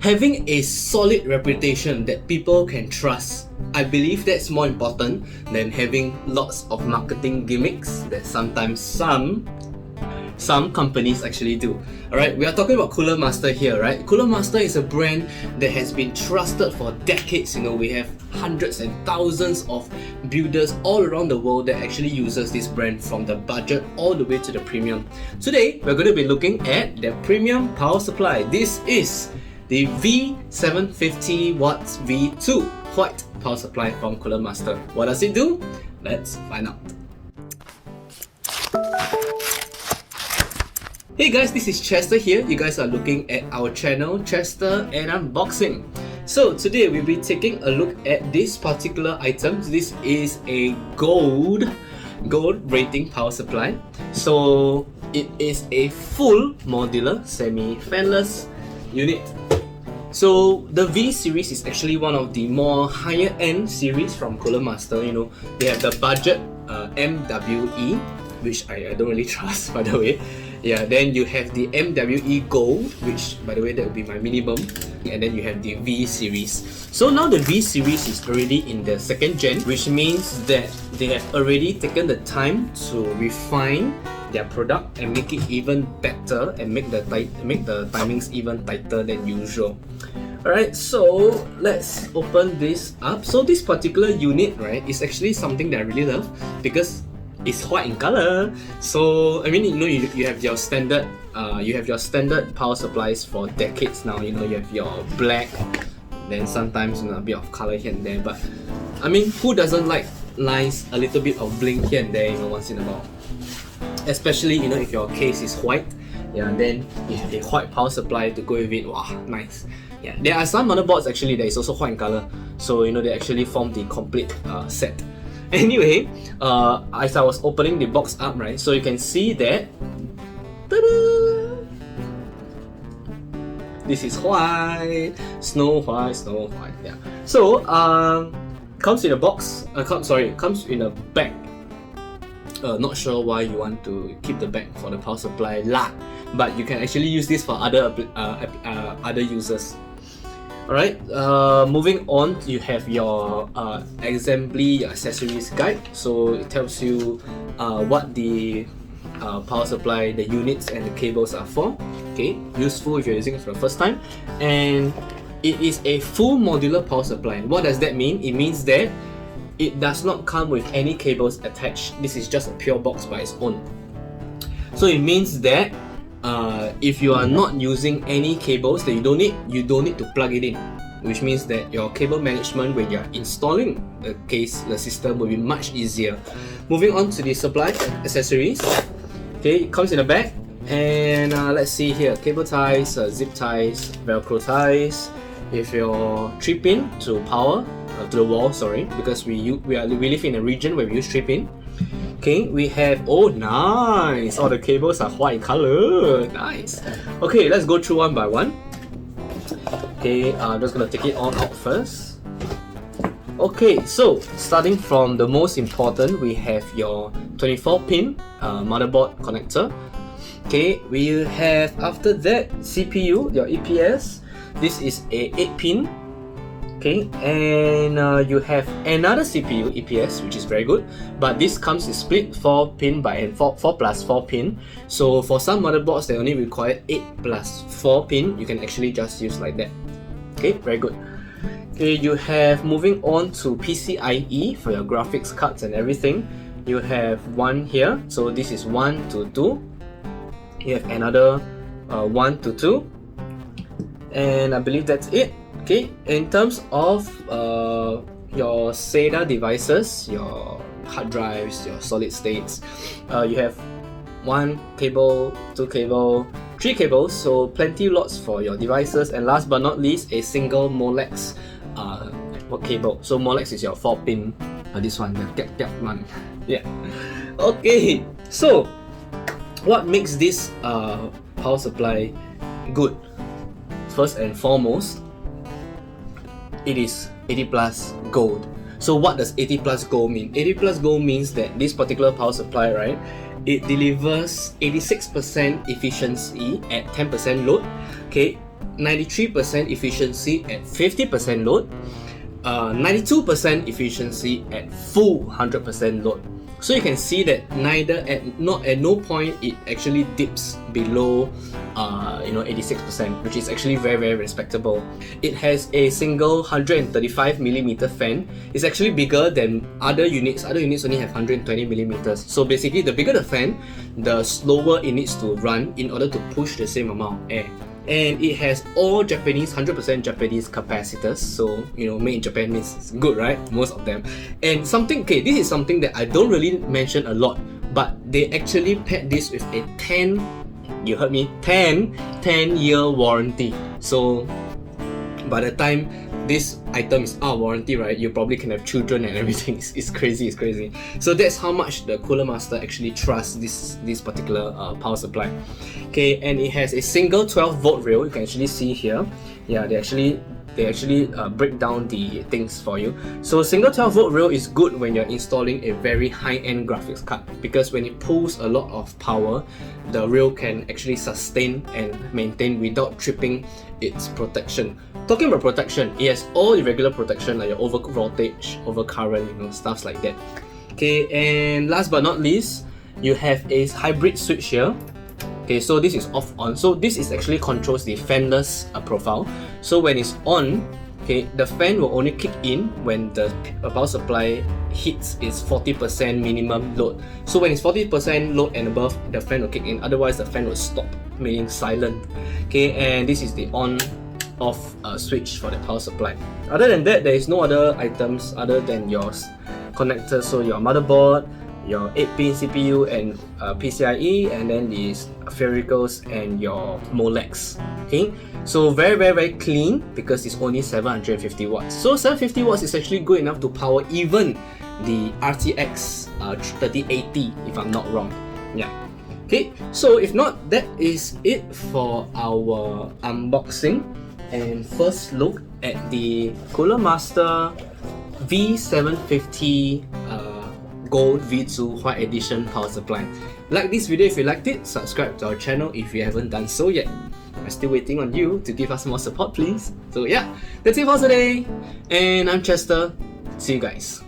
Having a solid reputation that people can trust, I believe that's more important than having lots of marketing gimmicks that sometimes some companies actually do. Alright, we are talking about Cooler Master here, right? Cooler Master is a brand that has been trusted for decades. You know, we have hundreds and thousands of builders all around the world that actually uses this brand, from the budget all the way to the premium. Today, we're going to be looking at the premium power supply. This is the V750W V2 white power supply from Cooler Master. What does it do? Let's find out. Hey guys, this is Chester here. You guys are looking at our channel, Chester and Unboxing. So today we'll be taking a look at this particular item. This is a gold rating power supply. So it is a full modular semi-fanless unit. So the V series is actually one of the more higher end series from Cooler Master. You know, they have the budget MWE, which I don't really trust, by the way. Yeah, then you have the MWE Gold, which by the way that would be my minimum, and then you have the V series. So now the V series is already in the second gen, which means that they have already taken the time to refine their product and make it even better and make the timings even tighter than usual. Alright, so let's open this up. So this particular unit, right, is actually something that I really love because it's white in color. So I mean, you know, you have your standard power supplies for decades now. You know, you have your black, then sometimes, you know, a bit of color here and there. But I mean, who doesn't like a little bit of bling here and there, you know, once in a while? Especially, you know, if your case is white, yeah, then you have a white power supply to go with it. Wow, nice. Yeah, there are some motherboards actually that is also white in color, so you know they actually form the complete set. Anyway, as I was opening the box up, right, so you can see that this is white, snow white, yeah. So comes in a box. Comes in a bag. Not sure why you want to keep the bag for the power supply lah, but you can actually use this for other users. Alright, moving on, you have your assembly accessories guide. So it tells you what the power supply, the units and the cables are for. Okay, useful if you're using it for the first time. And it is a full modular power supply. What does that mean? It means that it does not come with any cables attached. This is just a pure box by its own. So it means that if you are not using any cables that you don't need to plug it in, which means that your cable management when you are installing the system will be much easier. Moving on to the supply accessories. Okay, it comes in a bag, and let's see here: cable ties, zip ties, Velcro ties. If your 3-pin to power to the wall, sorry, because we live in a region where we use 3-pin. Okay, we have, oh nice, all the cables are white in color, nice. Okay, let's go through one by one. Okay, I'm just gonna take it all out first. Okay, so starting from the most important, we have your 24-pin motherboard connector. Okay, we have after that CPU, your EPS. This is a 8-pin. Okay, and you have another CPU EPS, which is very good, but this comes in split 4-pin by 4 plus 4-pin. So for some motherboards they only require 8 plus 4-pin. You can actually just use like that. Okay, very good. Okay, you have, moving on to PCIe for your graphics cards and everything. You have one here, so this is 1 to 2. You have another 1 to 2, and I believe that's it. Okay, in terms of your SATA devices, your hard drives, your solid states, you have 1 cable, 2 cable, 3 cables, so plenty lots for your devices. And last but not least, a single Molex cable. So Molex is your 4-pin, this one, the one. Yeah. Okay, so what makes this power supply good? First and foremost, it is 80 plus gold. So what does 80 plus gold mean? 80 plus gold means that this particular power supply, right, it delivers 86% efficiency at 10% load. Okay, 93% efficiency at 50% load, 92% efficiency at full 100% load. So you can see that at no point it actually dips below 86%, which is actually very respectable. It has a single 135mm fan. It's actually bigger than other units. Other units only have 120mm. So basically, the bigger the fan, the slower it needs to run in order to push the same amount of air. And it has all Japanese, 100% Japanese capacitors. So, made in Japan means it's good, right? Most of them. And this is something that I don't really mention a lot, but they actually paired this with a 10-year warranty. So, by the time this item is out of warranty, right, you probably can have children and everything. It's crazy. So that's how much the Cooler Master actually trusts this particular power supply. Okay, and it has a single 12-volt rail. You can actually see here. Yeah, they actually break down the things for you. So single 12-volt rail is good when you're installing a very high-end graphics card, because when it pulls a lot of power, the rail can actually sustain and maintain without tripping its protection. Talking about protection, it has all the regular protection like your over voltage, over current, stuff like that. Okay, and last but not least, you have a hybrid switch here. Okay, so this is off on. So this is actually controls the fanless profile. So when it's on, okay, the fan will only kick in when the power supply hits its 40% minimum load. So when it's 40% load and above, the fan will kick in. Otherwise, the fan will stop, meaning silent. Okay, and this is the on-off switch for the power supply. Other than that, there is no other items other than your connectors. So your motherboard, your 8-pin CPU and PCIe, and then these sphericals and your Molex. Okay, so very clean because it's only 750 watts. So 750 watts is actually good enough to power even the RTX 3080, if I'm not wrong. Yeah. Okay, so if not, that is it for our unboxing and first look at the Cooler Master V750 Gold V2 White Edition power supply. Like this video if you liked it, subscribe to our channel if you haven't done so yet. I'm still waiting on you to give us more support, please. So yeah, that's it for today, and I'm Chester. See you guys.